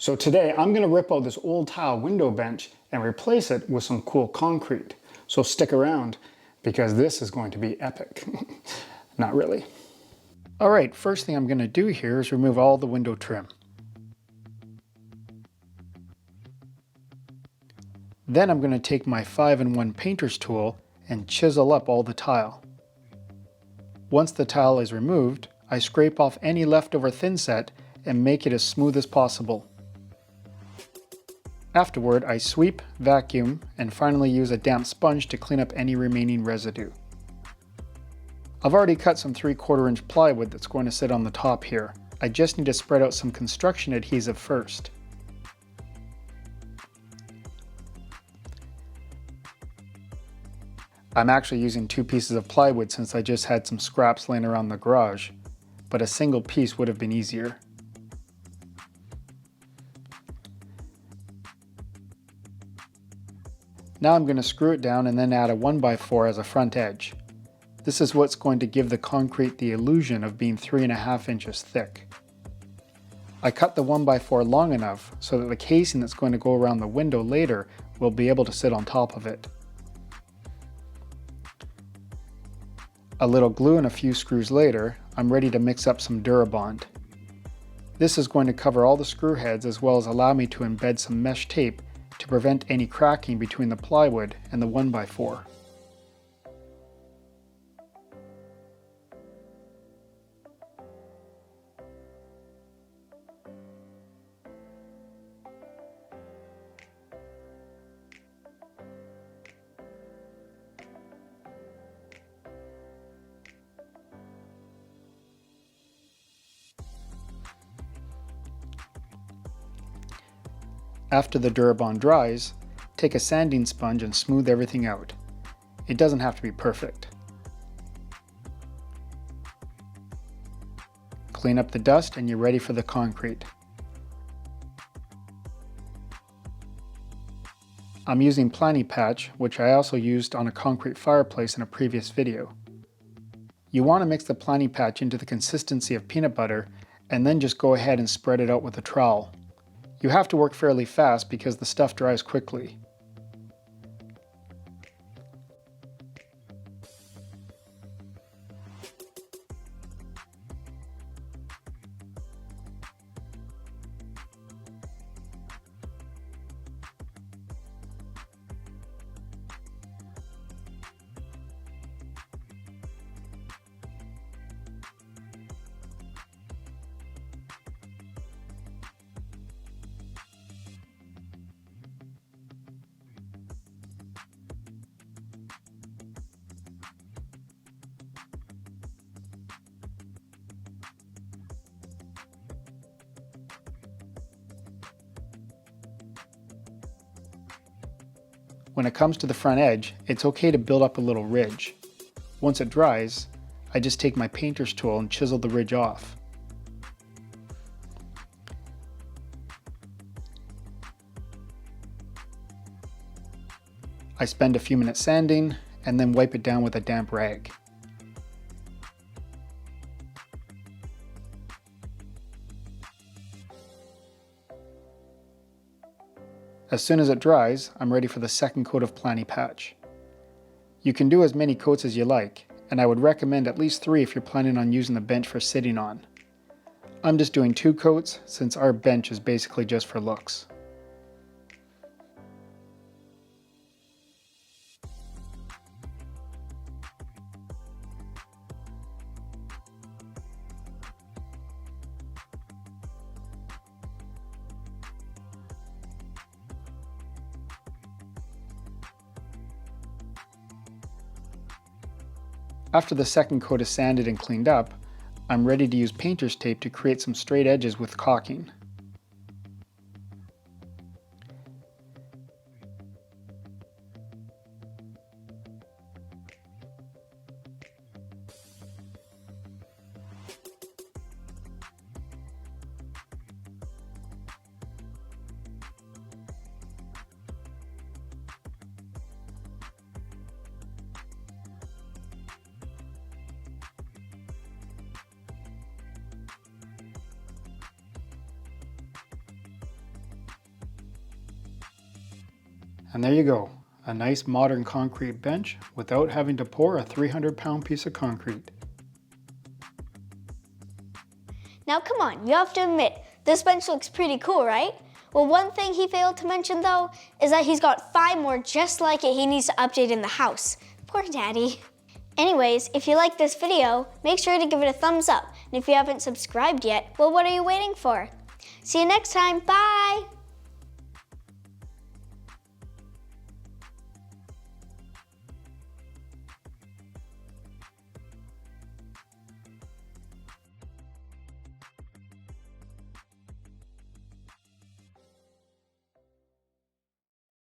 So today I'm going to rip out this old tile window bench and replace it with some cool concrete. So stick around because this is going to be epic. Not really. Alright, first thing I'm going to do here is remove all the window trim. Then I'm going to take my 5-in-1 painter's tool and chisel up all the tile. Once the tile is removed, I scrape off any leftover thinset and make it as smooth as possible. Afterward, I sweep, vacuum, and finally use a damp sponge to clean up any remaining residue. I've already cut some 3/4 inch plywood that's going to sit on the top here. I just need to spread out some construction adhesive first. I'm actually using 2 pieces of plywood since I just had some scraps laying around the garage, but a single piece would have been easier. Now I'm going to screw it down and then add a 1x4 as a front edge. This is what's going to give the concrete the illusion of being 3.5 inches thick. I cut the 1x4 long enough so that the casing that's going to go around the window later will be able to sit on top of it. A little glue and a few screws later, I'm ready to mix up some Durabond. This is going to cover all the screw heads as well as allow me to embed some mesh tape to prevent any cracking between the plywood and the 1x4. After the Durabond dries, take a sanding sponge and smooth everything out. It doesn't have to be perfect. Clean up the dust and you're ready for the concrete. I'm using Planny Patch, which I also used on a concrete fireplace in a previous video. You want to mix the Planny Patch into the consistency of peanut butter and then just go ahead and spread it out with a trowel. You have to work fairly fast because the stuff dries quickly. When it comes to the front edge, it's okay to build up a little ridge. Once it dries, I just take my painter's tool and chisel the ridge off. I spend a few minutes sanding and then wipe it down with a damp rag. As soon as it dries, I'm ready for the second coat of Planny Patch. You can do as many coats as you like, and I would recommend at least 3 if you're planning on using the bench for sitting on. I'm just doing 2 coats since our bench is basically just for looks. After the second coat is sanded and cleaned up, I'm ready to use painter's tape to create some straight edges with caulking. And there you go, a nice modern concrete bench without having to pour a 300-pound piece of concrete. Now come on, you have to admit, this bench looks pretty cool, right? Well, one thing he failed to mention though, is that he's got 5 more just like it he needs to update in the house. Poor daddy. Anyways, if you like this video, make sure to give it a thumbs up. And if you haven't subscribed yet, well, what are you waiting for? See you next time, bye!